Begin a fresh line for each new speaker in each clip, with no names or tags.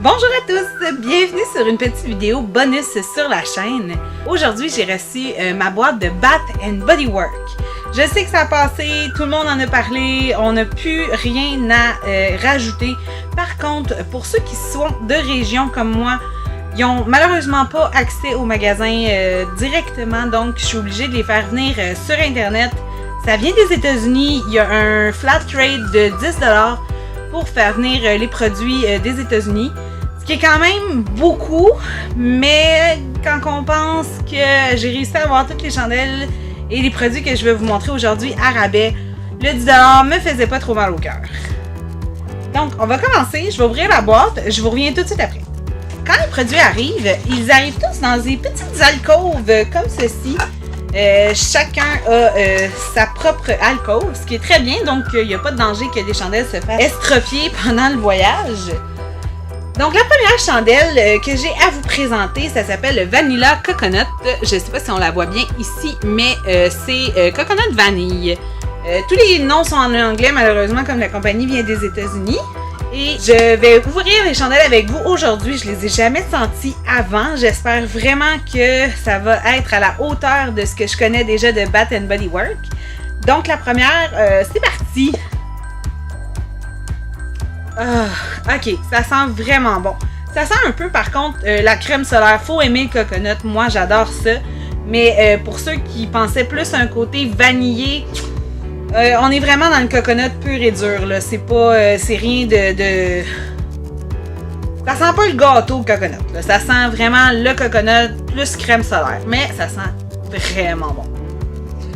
Bonjour à tous, bienvenue sur une petite vidéo bonus sur la chaîne. Aujourd'hui, j'ai reçu ma boîte de Bath & Body Works. Je sais que ça a passé, tout le monde en a parlé, on n'a plus rien à rajouter. Par contre, pour ceux qui sont de région comme moi, ils n'ont malheureusement pas accès au magasin directement, donc je suis obligée de les faire venir sur Internet. Ça vient des États-Unis, il y a un flat rate de 10$ pour faire venir les produits des États-Unis. Ce qui est quand même beaucoup, mais quand on pense que j'ai réussi à avoir toutes les chandelles et les produits que je vais vous montrer aujourd'hui à rabais, le 10$ me faisait pas trop mal au cœur. Donc, on va commencer. Je vais ouvrir la boîte. Je vous reviens tout de suite après. Quand les produits arrivent, ils arrivent tous dans des petites alcôves comme ceci. Chacun a sa propre alcôve, ce qui est très bien. Donc, il n'y a pas de danger que les chandelles se fassent estropier pendant le voyage. Donc, la première chandelle que j'ai à vous présenter, ça s'appelle le Vanilla Coconut. Je ne sais pas si on la voit bien ici, mais c'est Coconut Vanille. Tous les noms sont en anglais, malheureusement, comme la compagnie vient des États-Unis. Et je vais ouvrir les chandelles avec vous aujourd'hui. Je les ai jamais senties avant. J'espère vraiment que ça va être à la hauteur de ce que je connais déjà de Bath & Body Works. Donc, la première, c'est parti! Ok, ça sent vraiment bon. Ça sent un peu par contre la crème solaire. Faut aimer le coconut, moi j'adore ça. Mais pour ceux qui pensaient plus un côté vanillé, on est vraiment dans le coconut pur et dur là. C'est pas, c'est rien de... Ça sent pas le gâteau coconut là. Ça sent vraiment le coconut plus crème solaire. Mais ça sent vraiment bon.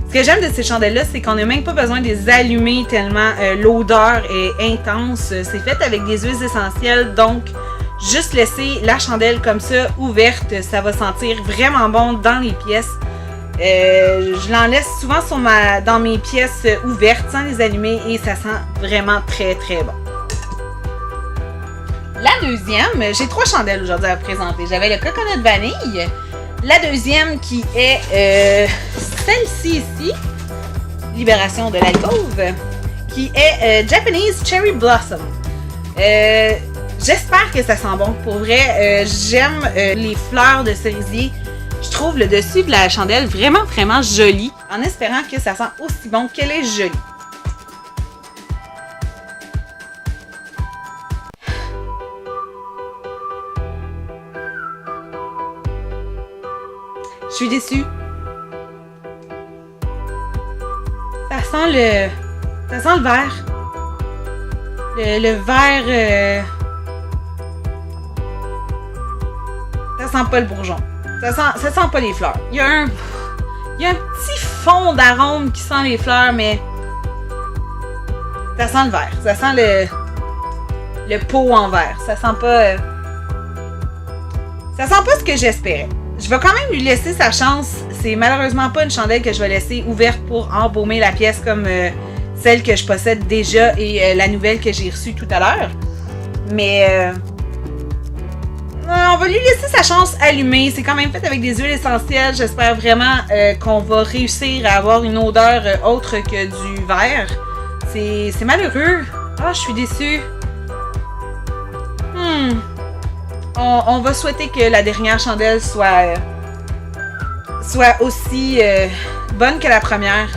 Ce que j'aime de ces chandelles-là, c'est qu'on n'a même pas besoin de les allumer tellement l'odeur est intense. C'est fait avec des huiles essentielles, donc juste laisser la chandelle comme ça, ouverte, ça va sentir vraiment bon dans les pièces. Je l'en laisse souvent dans mes pièces ouvertes sans les allumer et ça sent vraiment très très bon. La deuxième, j'ai 3 chandelles aujourd'hui à vous présenter. J'avais le coconut vanille. La deuxième qui est celle-ci ici, Libération de l'alcôve, qui est Japanese Cherry Blossom. J'espère que ça sent bon. Pour vrai, j'aime les fleurs de cerisier. Je trouve le dessus de la chandelle vraiment vraiment joli, en espérant que ça sent aussi bon qu'elle est jolie. Je suis déçue. Ça sent le vert. Le vert... Ça sent pas le bourgeon. Ça sent pas les fleurs. Il y a un petit fond d'arôme qui sent les fleurs, mais... Ça sent le vert. Ça sent le pot en verre. Ça sent pas... Ça sent pas ce que j'espérais. Je vais quand même lui laisser sa chance. C'est malheureusement pas une chandelle que je vais laisser ouverte pour embaumer la pièce comme celle que je possède déjà et la nouvelle que j'ai reçue tout à l'heure. Mais on va lui laisser sa chance allumée. C'est quand même fait avec des huiles essentielles. J'espère vraiment qu'on va réussir à avoir une odeur autre que du verre. C'est malheureux. Ah, je suis déçue. On va souhaiter que la dernière chandelle soit aussi bonne que la première.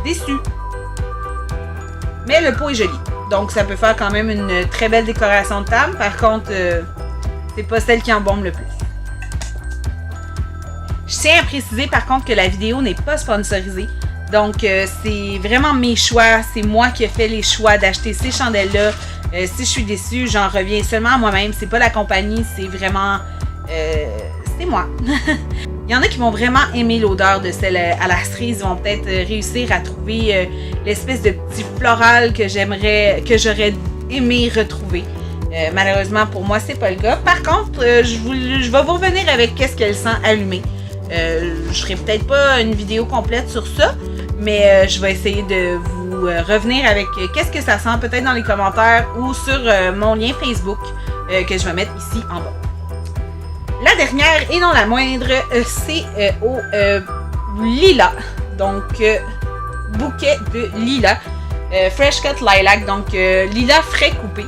Déçu. Mais le pot est joli. Donc ça peut faire quand même une très belle décoration de table. Par contre, c'est pas celle qui embaume le plus. Je tiens à préciser par contre que la vidéo n'est pas sponsorisée. Donc c'est vraiment mes choix. C'est moi qui ai fait les choix d'acheter ces chandelles-là. Si je suis déçue, j'en reviens seulement à moi-même. C'est pas la compagnie, c'est vraiment... c'est moi. Il y en a qui vont vraiment aimer l'odeur de celle à la cerise. Ils vont peut-être réussir à trouver l'espèce de petit floral que j'aurais aimé retrouver. Malheureusement, pour moi, c'est pas le cas. Par contre, je vais vous revenir avec qu'est-ce qu'elle sent allumée. Je ferai peut-être pas une vidéo complète sur ça, mais je vais essayer de vous revenir avec qu'est-ce que ça sent, peut-être dans les commentaires ou sur mon lien Facebook que je vais mettre ici en bas. La dernière et non la moindre, c'est au lilas. Donc, bouquet de lilas. Fresh Cut Lilac, donc lilas frais coupé.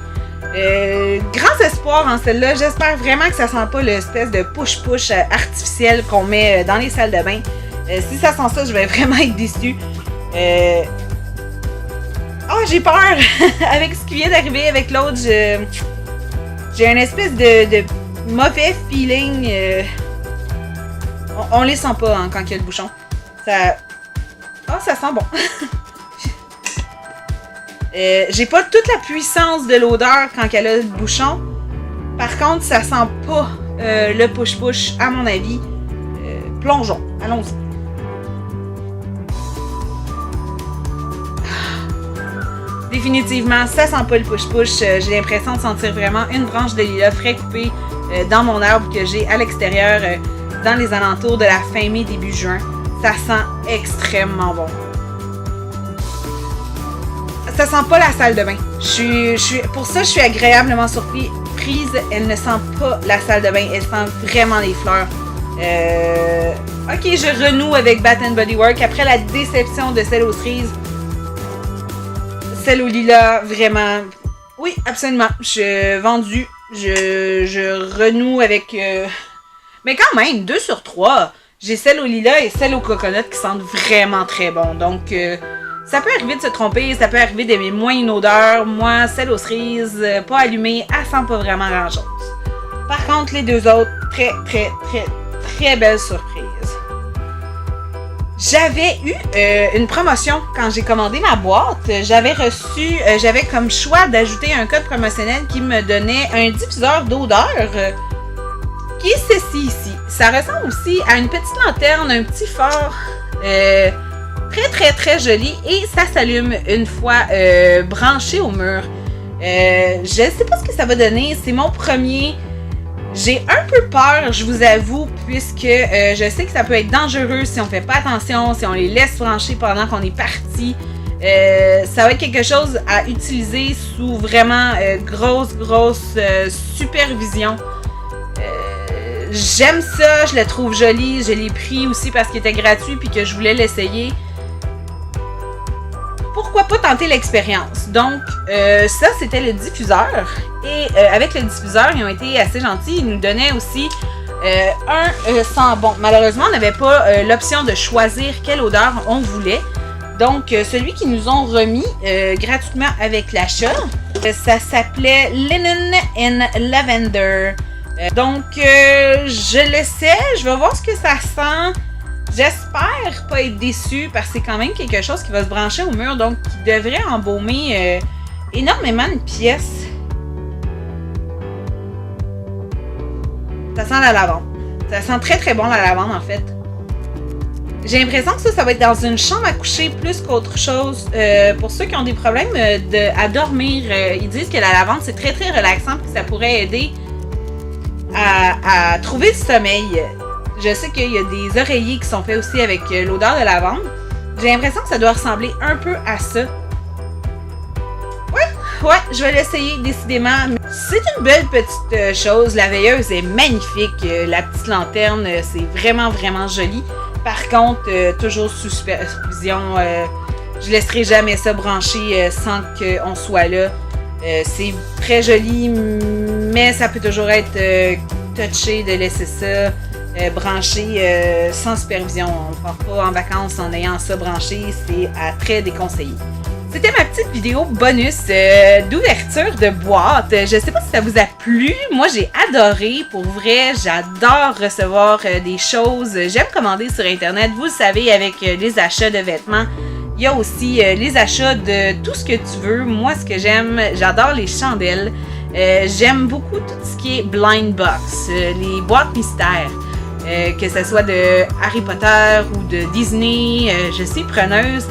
Grands espoirs en celle-là. J'espère vraiment que ça sent pas l'espèce de push-push artificiel qu'on met dans les salles de bain. Si ça sent ça, je vais vraiment être déçue. Oh, j'ai peur! Avec ce qui vient d'arriver avec l'autre, j'ai une espèce de mauvais feeling. On les sent pas hein, quand il y a le bouchon. Ça... Oh, ça sent bon. J'ai pas toute la puissance de l'odeur quand elle a le bouchon. Par contre, ça sent pas le push-push, à mon avis. Plongeons. Allons-y. Définitivement, ça sent pas le push-push. J'ai l'impression de sentir vraiment une branche de lilas frais coupée dans mon arbre que j'ai à l'extérieur, dans les alentours de la fin mai, début juin. Ça sent extrêmement bon. Ça sent pas la salle de bain. Pour ça, je suis agréablement surprise. Elle ne sent pas la salle de bain. Elle sent vraiment les fleurs. Ok, je renoue avec Bath & Body Works après la déception de celle aux cerises. Celle au lilas, vraiment. Oui, absolument. Je vendu. Je renoue avec. Mais quand même, 2 sur 3. J'ai celle au lilas et celle au coconut qui sentent vraiment très bon. Donc, ça peut arriver de se tromper. Ça peut arriver d'aimer moins une odeur. Moi, celle aux cerises, pas allumée, elle sent pas vraiment grand-chose. Par contre, les deux autres, très, très, très, très belle surprise. J'avais eu une promotion quand j'ai commandé ma boîte. J'avais comme choix d'ajouter un code promotionnel qui me donnait un diffuseur d'odeur qui est ceci ici. Ça ressemble aussi à une petite lanterne, un petit phare très très très joli et ça s'allume une fois branché au mur. Je ne sais pas ce que ça va donner. C'est mon premier. J'ai un peu peur, je vous avoue, puisque je sais que ça peut être dangereux si on fait pas attention, si on les laisse brancher pendant qu'on est parti. Ça va être quelque chose à utiliser sous vraiment grosse supervision. J'aime ça, je le trouve joli, je l'ai pris aussi parce qu'il était gratuit puis que je voulais l'essayer. Pourquoi pas tenter l'expérience? Donc, ça, c'était le diffuseur. Et avec le diffuseur, ils ont été assez gentils. Ils nous donnaient aussi un sent bon. Malheureusement, on n'avait pas l'option de choisir quelle odeur on voulait. Donc, celui qu'ils nous ont remis gratuitement avec l'achat, ça s'appelait Linen and Lavender. Donc, je l'essaie. Je vais voir ce que ça sent. J'espère pas être déçue parce que c'est quand même quelque chose qui va se brancher au mur, donc qui devrait embaumer énormément de pièces. Ça sent la lavande. Ça sent très très bon la lavande en fait. J'ai l'impression que ça va être dans une chambre à coucher plus qu'autre chose. Pour ceux qui ont des problèmes à dormir, ils disent que la lavande c'est très très relaxant et que ça pourrait aider à trouver le sommeil. Je sais qu'il y a des oreillers qui sont faits aussi avec l'odeur de lavande. J'ai l'impression que ça doit ressembler un peu à ça. Ouais, je vais l'essayer décidément. C'est une belle petite chose. La veilleuse est magnifique. La petite lanterne, c'est vraiment, vraiment joli. Par contre, toujours sous supervision. Je laisserai jamais ça brancher sans qu'on soit là. C'est très joli, mais ça peut toujours être touché de laisser ça. Branché sans supervision. On ne part pas en vacances en ayant ça branché, c'est à très déconseiller. C'était ma petite vidéo bonus d'ouverture de boîte. Je ne sais pas si ça vous a plu. Moi, j'ai adoré. Pour vrai, j'adore recevoir des choses. J'aime commander sur Internet. Vous le savez, avec les achats de vêtements, il y a aussi les achats de tout ce que tu veux. Moi, ce que j'aime, j'adore les chandelles. J'aime beaucoup tout ce qui est blind box, les boîtes mystères. Que ce soit de Harry Potter ou de Disney, je suis preneuse.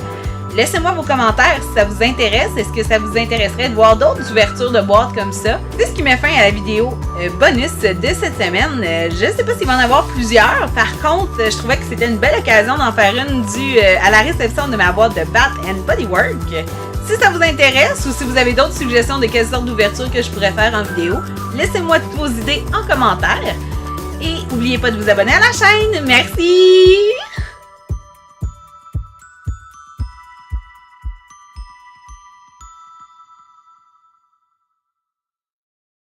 Laissez-moi vos commentaires si ça vous intéresse. Est-ce que ça vous intéresserait de voir d'autres ouvertures de boîtes comme ça? C'est ce qui met fin à la vidéo bonus de cette semaine. Je ne sais pas s'il va en avoir plusieurs. Par contre, je trouvais que c'était une belle occasion d'en faire une due à la réception de ma boîte de Bath & Body Works. Si ça vous intéresse ou si vous avez d'autres suggestions de quelle sorte d'ouverture que je pourrais faire en vidéo, laissez-moi toutes vos idées en commentaire. Et n'oubliez pas de vous abonner à la chaîne. Merci!